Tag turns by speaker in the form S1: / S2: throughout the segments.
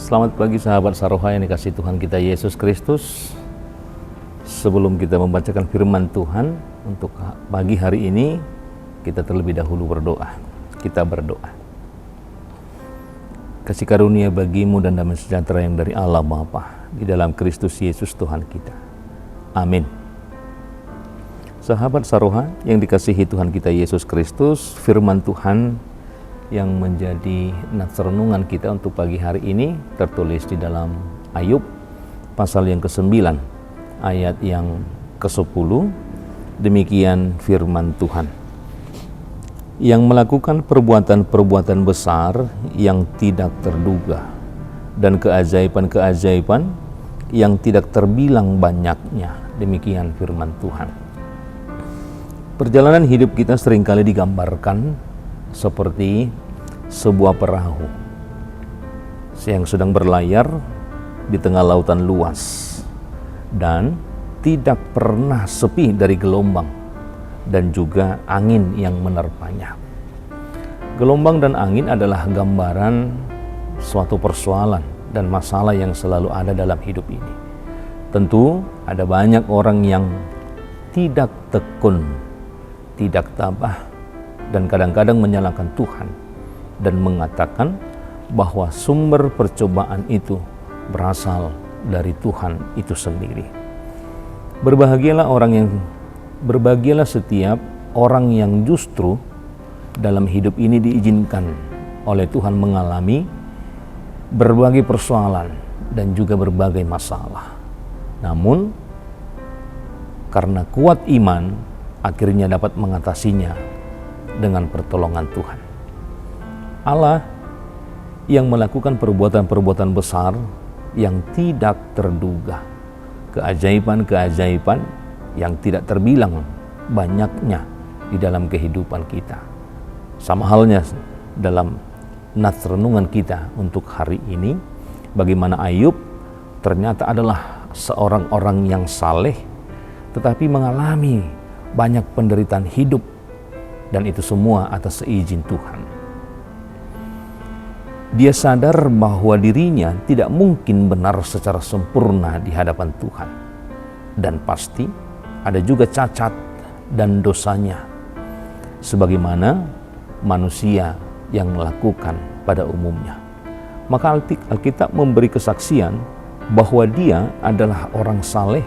S1: Selamat pagi sahabat Saroha yang dikasihi Tuhan kita Yesus Kristus. Sebelum kita membacakan firman Tuhan untuk pagi hari ini, kita terlebih dahulu berdoa. Kita berdoa. Kasih karunia bagimu dan damai sejahtera yang dari Allah Bapa di dalam Kristus Yesus Tuhan kita. Amin. Sahabat Saroha yang dikasihi Tuhan kita Yesus Kristus, firman Tuhan yang menjadi nats renungan kita untuk pagi hari ini tertulis di dalam Ayub pasal yang ke-9 ayat yang ke-10. Demikian firman Tuhan. Yang melakukan perbuatan-perbuatan besar yang tidak terduga dan keajaiban-keajaiban yang tidak terbilang banyaknya. Demikian firman Tuhan. Perjalanan hidup kita seringkali digambarkan seperti sebuah perahu yang sedang berlayar di tengah lautan luas dan tidak pernah sepi dari gelombang dan juga angin yang menerpanya. Gelombang dan angin adalah gambaran suatu persoalan dan masalah yang selalu ada dalam hidup ini. Tentu ada banyak orang yang tidak tekun, tidak tabah, dan kadang-kadang menyalahkan Tuhan dan mengatakan bahwa sumber percobaan itu berasal dari Tuhan itu sendiri. Berbahagialah setiap orang yang justru dalam hidup ini diizinkan oleh Tuhan mengalami berbagai persoalan dan juga berbagai masalah. Namun karena kuat iman, akhirnya dapat mengatasinya dengan pertolongan Tuhan. Allah yang melakukan perbuatan-perbuatan besar yang tidak terduga, keajaiban-keajaiban yang tidak terbilang banyaknya di dalam kehidupan kita. Sama halnya dalam nats renungan kita untuk hari ini, bagaimana Ayub ternyata adalah seorang orang yang saleh tetapi mengalami banyak penderitaan hidup, dan itu semua atas seizin Tuhan. Dia sadar bahwa dirinya tidak mungkin benar secara sempurna di hadapan Tuhan. Dan pasti ada juga cacat dan dosanya, sebagaimana manusia yang melakukan pada umumnya. Maka Alkitab memberi kesaksian bahwa dia adalah orang saleh,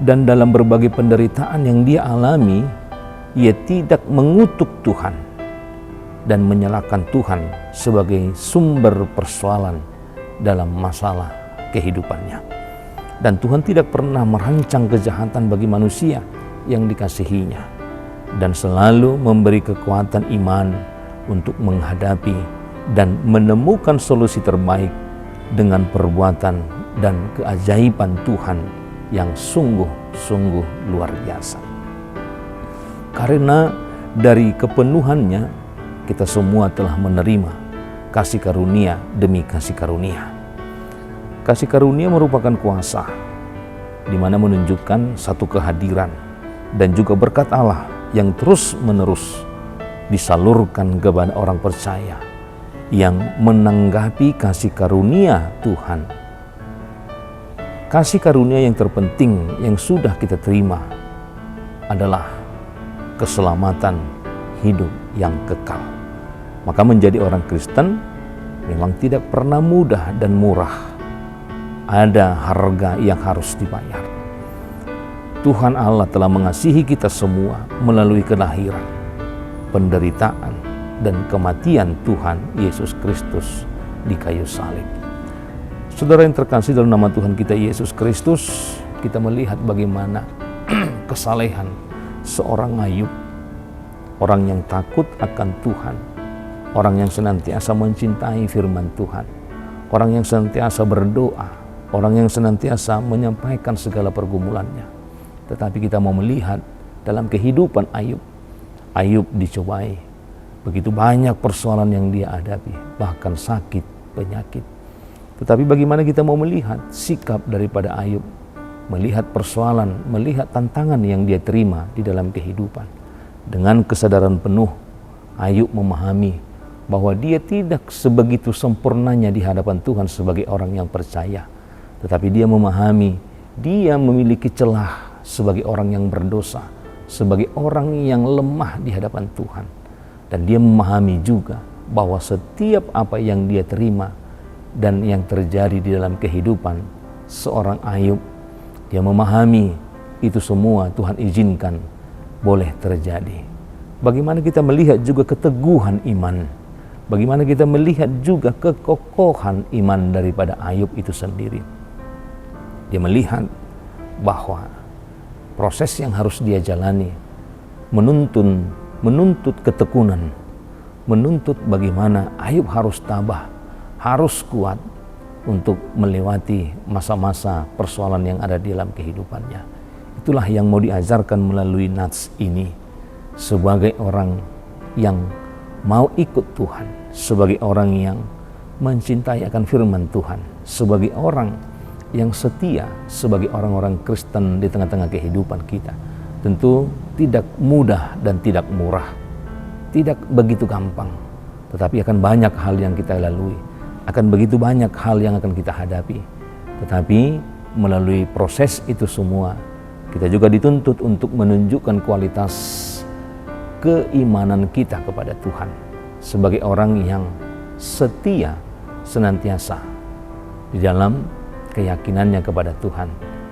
S1: dan dalam berbagai penderitaan yang dia alami, ia tidak mengutuk Tuhan dan menyalahkan Tuhan sebagai sumber persoalan dalam masalah kehidupannya. Dan Tuhan tidak pernah merancang kejahatan bagi manusia yang dikasihinya, dan selalu memberi kekuatan iman untuk menghadapi dan menemukan solusi terbaik dengan perbuatan dan keajaiban Tuhan yang sungguh-sungguh luar biasa. Karena dari kepenuhannya, kita semua telah menerima kasih karunia demi kasih karunia. Kasih karunia merupakan kuasa, di mana menunjukkan satu kehadiran dan juga berkat Allah yang terus-menerus disalurkan kepada orang percaya yang menanggapi kasih karunia Tuhan. Kasih karunia yang terpenting yang sudah kita terima adalah keselamatan hidup yang kekal. Maka menjadi orang Kristen memang tidak pernah mudah dan murah. Ada harga yang harus dibayar. Tuhan Allah telah mengasihi kita semua melalui kelahiran, penderitaan, dan kematian Tuhan Yesus Kristus di kayu salib. Saudara yang terkasih, dalam nama Tuhan kita Yesus Kristus, kita melihat bagaimana kesalehan seorang Ayub, orang yang takut akan Tuhan, orang yang senantiasa mencintai firman Tuhan, orang yang senantiasa berdoa, orang yang senantiasa menyampaikan segala pergumulannya. Tetapi kita mau melihat dalam kehidupan Ayub, Ayub dicobai. Begitu banyak persoalan yang dia hadapi, bahkan sakit, penyakit. Tetapi bagaimana kita mau melihat sikap daripada Ayub, melihat persoalan, melihat tantangan yang dia terima di dalam kehidupan. Dengan kesadaran penuh, Ayub memahami bahwa dia tidak sebegitu sempurnanya di hadapan Tuhan sebagai orang yang percaya, tetapi dia memahami dia memiliki celah sebagai orang yang berdosa, sebagai orang yang lemah di hadapan Tuhan. Dan dia memahami juga bahwa setiap apa yang dia terima dan yang terjadi di dalam kehidupan seorang Ayub, dia memahami itu semua Tuhan izinkan boleh terjadi. Bagaimana kita melihat juga keteguhan iman, bagaimana kita melihat juga kekokohan iman daripada Ayub itu sendiri. Dia melihat bahwa proses yang harus dia jalani menuntut ketekunan, menuntut bagaimana Ayub harus tabah, harus kuat untuk melewati masa-masa persoalan yang ada di dalam kehidupannya. Itulah yang mau diajarkan melalui nats ini, sebagai orang yang mau ikut Tuhan, sebagai orang yang mencintai akan firman Tuhan, sebagai orang yang setia, sebagai orang-orang Kristen di tengah-tengah kehidupan kita. Tentu tidak mudah dan tidak murah, tidak begitu gampang, tetapi akan banyak hal yang kita lalui, akan begitu banyak hal yang akan kita hadapi. Tetapi melalui proses itu semua, kita juga dituntut untuk menunjukkan kualitas keimanan kita kepada Tuhan sebagai orang yang setia senantiasa di dalam keyakinannya kepada Tuhan,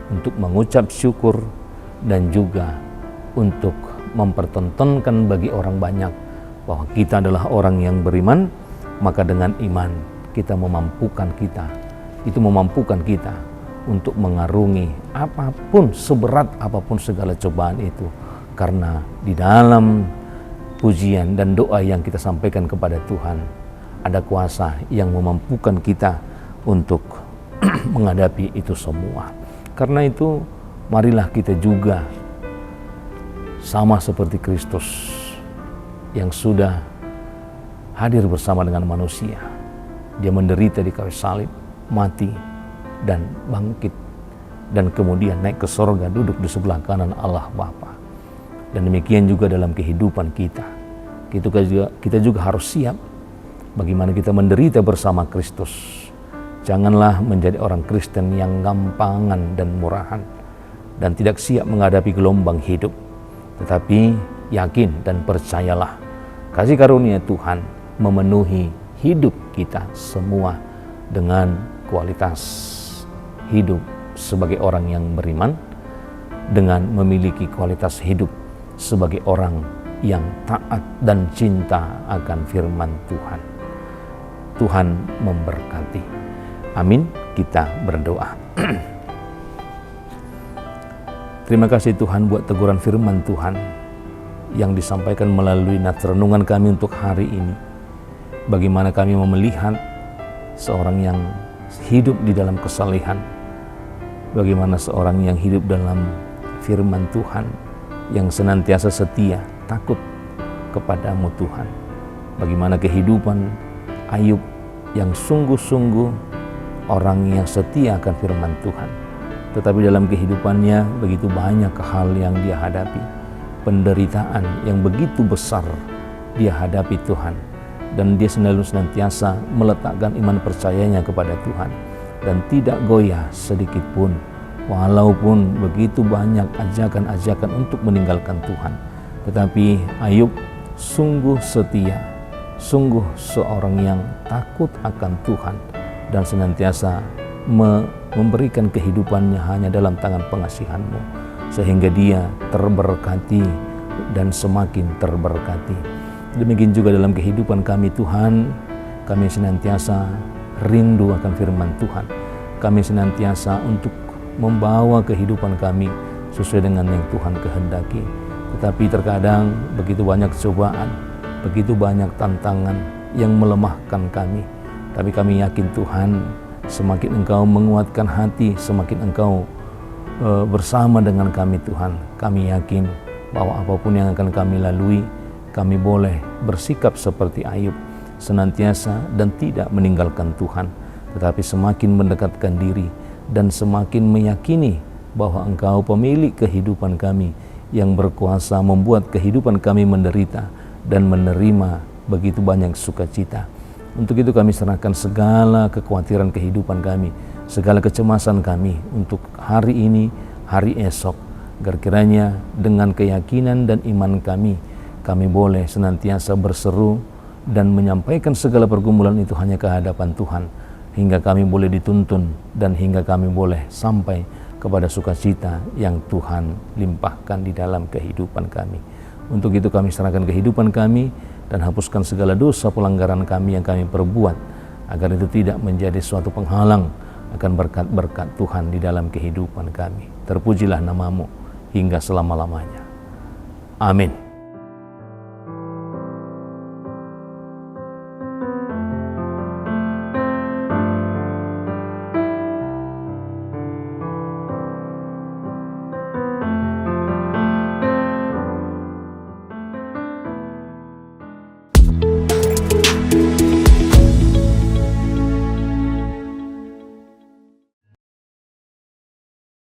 S1: untuk mengucap syukur dan juga untuk mempertontonkan bagi orang banyak bahwa kita adalah orang yang beriman. Maka dengan iman kita memampukan kita untuk mengarungi apapun, seberat apapun segala cobaan itu, karena di dalam pujian dan doa yang kita sampaikan kepada Tuhan ada kuasa yang memampukan kita untuk menghadapi itu semua. Karena itu marilah kita juga sama seperti Kristus yang sudah hadir bersama dengan manusia. Dia menderita di kayu salib, mati dan bangkit, dan kemudian naik ke sorga, duduk di sebelah kanan Allah Bapa. Dan demikian juga dalam kehidupan kita. Kita juga harus siap bagaimana kita menderita bersama Kristus. Janganlah menjadi orang Kristen yang gampangan dan murahan dan tidak siap menghadapi gelombang hidup. Tetapi yakin dan percayalah, kasih karunia Tuhan memenuhi hidup kita semua dengan kualitas hidup sebagai orang yang beriman, dengan memiliki kualitas hidup sebagai orang yang taat dan cinta akan firman Tuhan. Tuhan memberkati. Amin. Kita berdoa. Terima kasih Tuhan buat teguran firman Tuhan yang disampaikan melalui nats renungan kami untuk hari ini. Bagaimana kami mau melihat seorang yang hidup di dalam kesalehan, bagaimana seorang yang hidup dalam firman Tuhan, yang senantiasa setia, takut kepadamu Tuhan. Bagaimana kehidupan Ayub yang sungguh-sungguh orang yang setia akan firman Tuhan, tetapi dalam kehidupannya begitu banyak hal yang dia hadapi, penderitaan yang begitu besar dia hadapi Tuhan, dan dia senantiasa meletakkan iman percayanya kepada Tuhan dan tidak goyah sedikit pun walaupun begitu banyak ajakan-ajakan untuk meninggalkan Tuhan. Tetapi Ayub sungguh setia, sungguh seorang yang takut akan Tuhan dan senantiasa memberikan kehidupannya hanya dalam tangan pengasihan-Mu, sehingga dia terberkati dan semakin terberkati. Demikian juga dalam kehidupan kami Tuhan, kami senantiasa rindu akan firman Tuhan. Kami senantiasa untuk membawa kehidupan kami sesuai dengan yang Tuhan kehendaki. Tetapi terkadang begitu banyak cobaan, begitu banyak tantangan yang melemahkan kami. Tapi kami yakin Tuhan, semakin Engkau menguatkan hati, semakin Engkau bersama dengan kami Tuhan. Kami yakin bahwa apapun yang akan kami lalui, kami boleh bersikap seperti Ayub, senantiasa dan tidak meninggalkan Tuhan, tetapi semakin mendekatkan diri dan semakin meyakini bahwa Engkau pemilik kehidupan kami yang berkuasa membuat kehidupan kami menderita dan menerima begitu banyak sukacita. Untuk itu kami serahkan segala kekhawatiran kehidupan kami, segala kecemasan kami untuk hari ini, hari esok, agar kiranya dengan keyakinan dan iman kami boleh senantiasa berseru dan menyampaikan segala pergumulan itu hanya ke hadapan Tuhan, hingga kami boleh dituntun dan hingga kami boleh sampai kepada sukacita yang Tuhan limpahkan di dalam kehidupan kami. Untuk itu kami serahkan kehidupan kami dan hapuskan segala dosa pelanggaran kami yang kami perbuat, agar itu tidak menjadi suatu penghalang akan berkat-berkat Tuhan di dalam kehidupan kami. Terpujilah namamu hingga selama-lamanya. Amin.